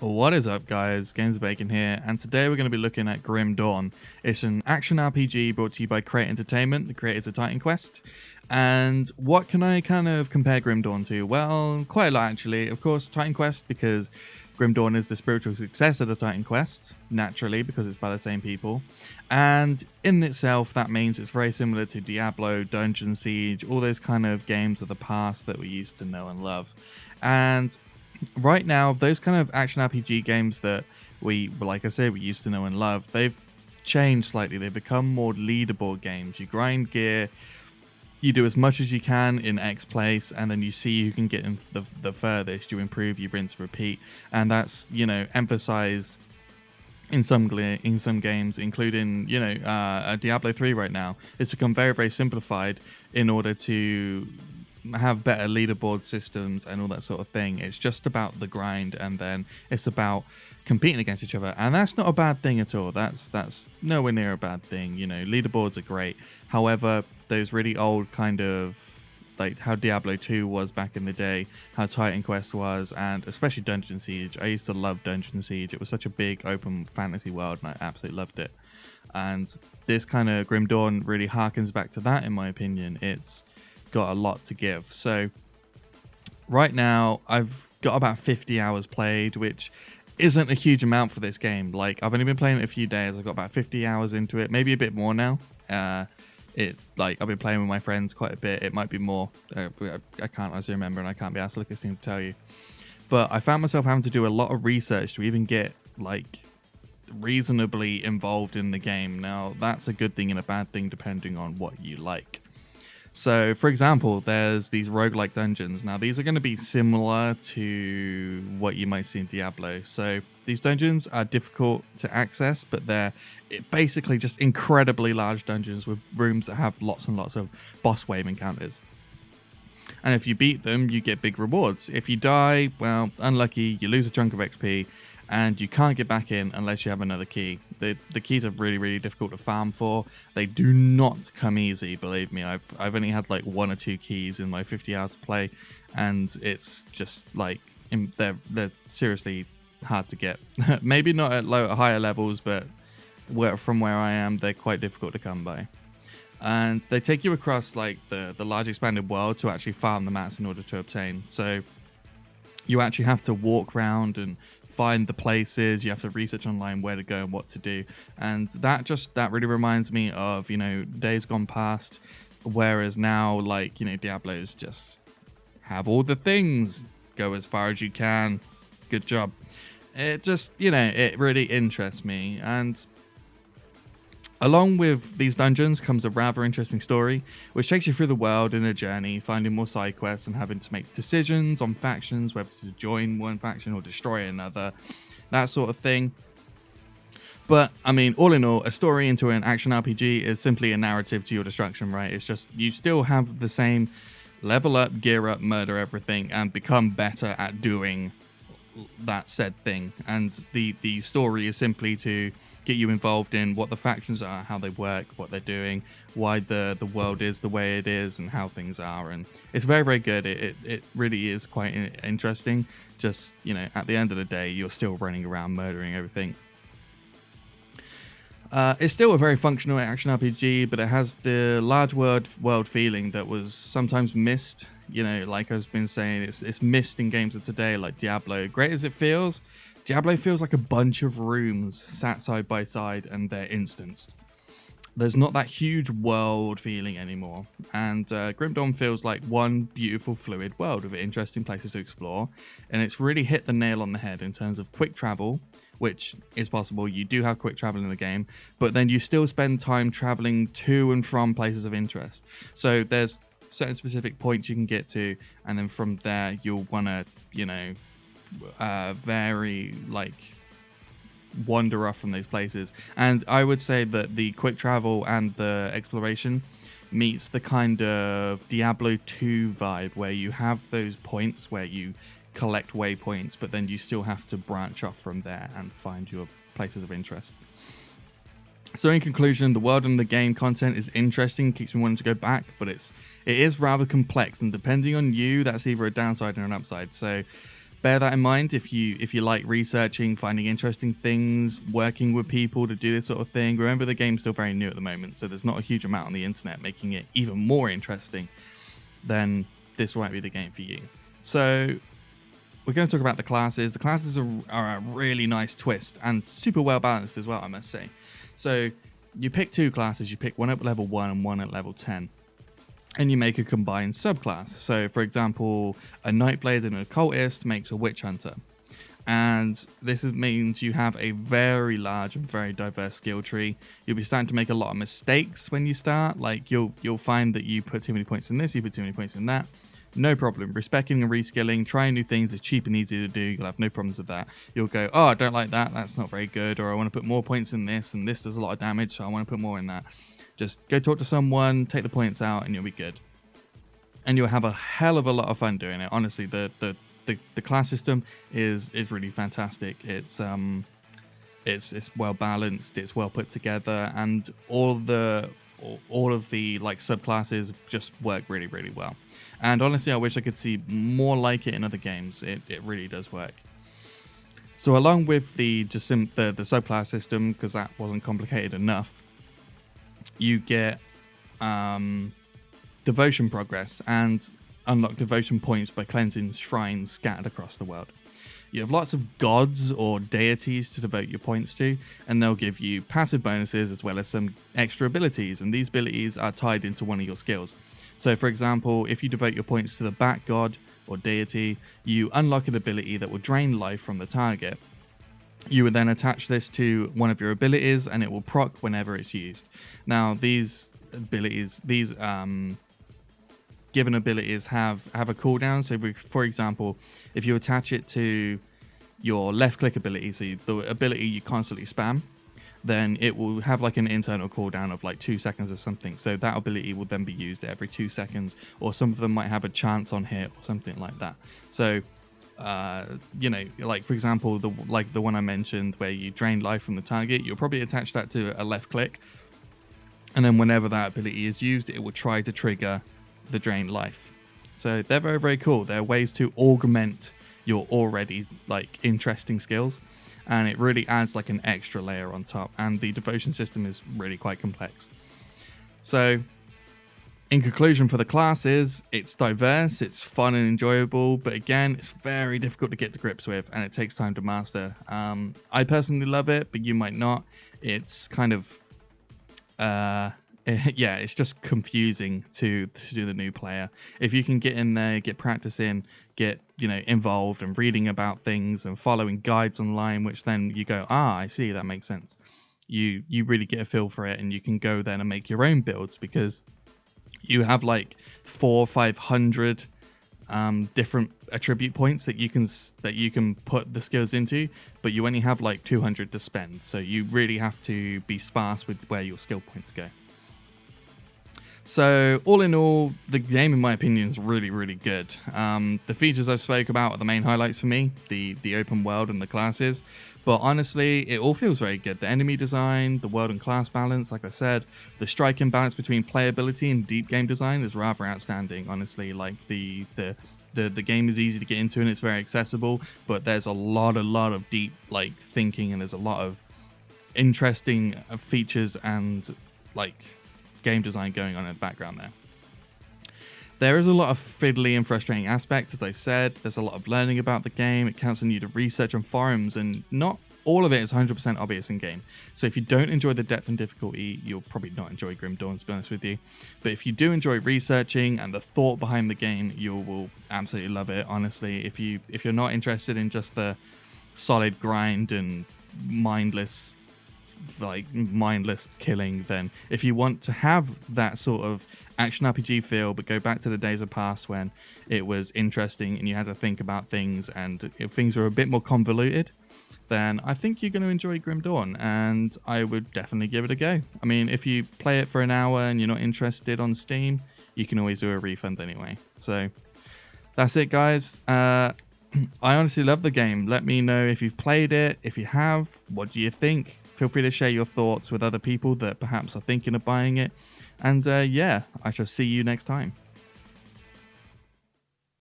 What is up, guys? Games Bacon here, and today we're going to be looking at GrimDawn. It's an action RPG brought to you by Crate Entertainment, the creators of Titan Quest. And what can I kind of compare GrimDawn to? Well, quite a lot actually. Of course, Titan Quest, because GrimDawn is the spiritual successor to Titan Quest, naturally, because it's by the same people. And in itself, that means it's very similar to Diablo, Dungeon Siege, all those kind of games of the past that we used to know and love. And right now, those kind of action RPG games that like I said, we used to know and love, they've changed slightly. They've become more leaderboard games. You grind gear, you do as much as you can in X place, and then you see who can get in the furthest. You improve, you rinse, repeat, and that's, emphasized in some games, including Diablo 3 right now. It's become very, very simplified in order to have better leaderboard systems and all that sort of thing. It's just about the grind, and then it's about competing against each other, and that's not a bad thing at all. That's nowhere near a bad thing. Leaderboards are great. However, those really old kind of, like how Diablo 2 was back in the day, how Titan Quest was, and especially Dungeon Siege. I used to love Dungeon Siege. It was such a big open fantasy world, and I absolutely loved it. And this kind of GrimDawn really harkens back to that, in my opinion. It's got a lot to give. So right now I've got about 50 hours played, which isn't a huge amount for this game. Like, I've only been playing it a few days. I've got about 50 hours into it, maybe a bit more now. I've been playing with my friends quite a bit. It might be more. I can't honestly remember, and I can't be asked to look at Steam to tell you. But I found myself having to do a lot of research to even get reasonably involved in the game. Now, that's a good thing and a bad thing depending on what you like. So, for example, there's these roguelike dungeons. Now, these are going to be similar to what you might see in Diablo. So, these dungeons are difficult to access, but they're basically just incredibly large dungeons with rooms that have lots and lots of boss wave encounters. And if you beat them, you get big rewards. If you die, well, unlucky, you lose a chunk of XP, and you can't get back in unless you have another key. The keys are really, really difficult to farm for. They do not come easy, believe me. I've only had like 1 or 2 keys in my 50 hours of play, and it's just like they're seriously hard to get. Maybe not at higher levels, but from where I am, they're quite difficult to come by. And they take you across like the large expanded world to actually farm the mats in order to obtain. So you actually have to walk around and find the places. You have to research online where to go and what to do, and that really reminds me of days gone past, whereas now Diablo's just have all the things, go as far as you can, good job. It just it really interests me. And along with these dungeons comes a rather interesting story, which takes you through the world in a journey, finding more side quests and having to make decisions on factions, whether to join one faction or destroy another, that sort of thing. But, I mean, all in all, a story into an action RPG is simply a narrative to your destruction, right? It's just, you still have the same level up, gear up, murder everything, and become better at doing that said thing. And the story is simply to get you involved in what the factions are, how they work, what they're doing, why the world is the way it is, and how things are. And it's very, very good. It really is quite interesting. Just, at the end of the day, you're still running around murdering everything. It's still a very functional action RPG, but it has the large world feeling that was sometimes missed. Like I've been saying, it's missed in games of today, like Diablo. Great as it feels, Diablo feels like a bunch of rooms sat side by side and they're instanced. There's not that huge world feeling anymore. And GrimDawn feels like one beautiful fluid world with interesting places to explore. And it's really hit the nail on the head in terms of quick travel, which is possible. You do have quick travel in the game, but then you still spend time traveling to and from places of interest. So there's certain specific points you can get to, and then from there you'll want to, very wander off from those places. And I would say that the quick travel and the exploration meets the kind of Diablo 2 vibe, where you have those points where you collect waypoints, but then you still have to branch off from there and find your places of interest. So in conclusion, the world and the game content is interesting, keeps me wanting to go back, but it is rather complex, and depending on you, that's either a downside or an upside. So bear that in mind if you like researching, finding interesting things, working with people to do this sort of thing. Remember, the game's still very new at the moment, so there's not a huge amount on the internet making it even more interesting. Then this might be the game for you. So we're going to talk about the classes. The classes are a really nice twist and super well balanced as well, I must say. So you pick two classes. You pick one at level 1 and one at level 10. And you make a combined subclass. So, for example, a Nightblade and an Occultist makes a Witch Hunter. And this means you have a very large and very diverse skill tree. You'll be starting to make a lot of mistakes when you start. Like, you'll find that you put too many points in this, you put too many points in that. No problem. Respecting and reskilling, trying new things is cheap and easy to do. You'll have no problems with that. You'll go, oh, I don't like that. That's not very good. Or I want to put more points in this, and this does a lot of damage, so I want to put more in that. Just go talk to someone, take the points out, and you'll be good. And you'll have a hell of a lot of fun doing it. Honestly, the class system is really fantastic. It's well balanced, it's well put together, and all of the like subclasses just work really, really well. And honestly, I wish I could see more like it in other games. It really does work. So along with the subclass system, because that wasn't complicated enough, you get devotion progress and unlock devotion points by cleansing shrines scattered across the world. You have lots of gods or deities to devote your points to, and they'll give you passive bonuses as well as some extra abilities, and these abilities are tied into one of your skills. So for example, if you devote your points to the Bat God or deity, you unlock an ability that will drain life from the target. You would then attach this to one of your abilities, and it will proc whenever it's used. Now, these abilities, given abilities have a cooldown. So, for example, if you attach it to your left click ability, so the ability you constantly spam, then it will have like an internal cooldown of like 2 seconds or something. So that ability will then be used every 2 seconds, or some of them might have a chance on hit or something like that. So like for example, the one I mentioned where you drain life from the target, you'll probably attach that to a left click, and then whenever that ability is used, it will try to trigger the drain life. So they're very, very cool. They're ways to augment your already like interesting skills, and it really adds like an extra layer on top. And the devotion system is really quite complex. So in conclusion, for the classes, it's diverse, it's fun and enjoyable, but again, it's very difficult to get to grips with, and it takes time to master. I personally love it, but you might not. It's kind of it's just confusing to the new player. If you can get in there, get practicing, get involved and reading about things and following guides online, which then you go, I see, that makes sense. You really get a feel for it, and you can go then and make your own builds, because you have like 400 or 500 different attribute points that you can put the skills into, but you only have like 200 to spend. So you really have to be sparse with where your skill points go. So all in all, the game, in my opinion, is really, really good. The features I've spoke about are the main highlights for me, the open world and the classes. But honestly, it all feels very good. The enemy design, the world and class balance, like I said, the striking balance between playability and deep game design is rather outstanding. Honestly, like the game is easy to get into and it's very accessible, but there's a lot of deep like thinking, and there's a lot of interesting features and like game design going on in the background there. There is a lot of fiddly and frustrating aspects, as I said. There's a lot of learning about the game. It counts on you to research on forums, and not all of it is 100% obvious in game. So if you don't enjoy the depth and difficulty, you'll probably not enjoy GrimDawn, to be honest with you. But if you do enjoy researching and the thought behind the game, you will absolutely love it. Honestly, if you're not interested in just the solid grind and mindless killing, then if you want to have that sort of action RPG feel, but go back to the days of past when it was interesting and you had to think about things, and if things were a bit more convoluted, then I think you're going to enjoy GrimDawn, and I would definitely give it a go. I mean, if you play it for an hour and you're not interested on Steam, you can always do a refund anyway. So that's it, guys. I honestly love the game. Let me know if you've played it. If you have, what do you think? Feel free to share your thoughts with other people that perhaps are thinking of buying it. And I shall see you next time.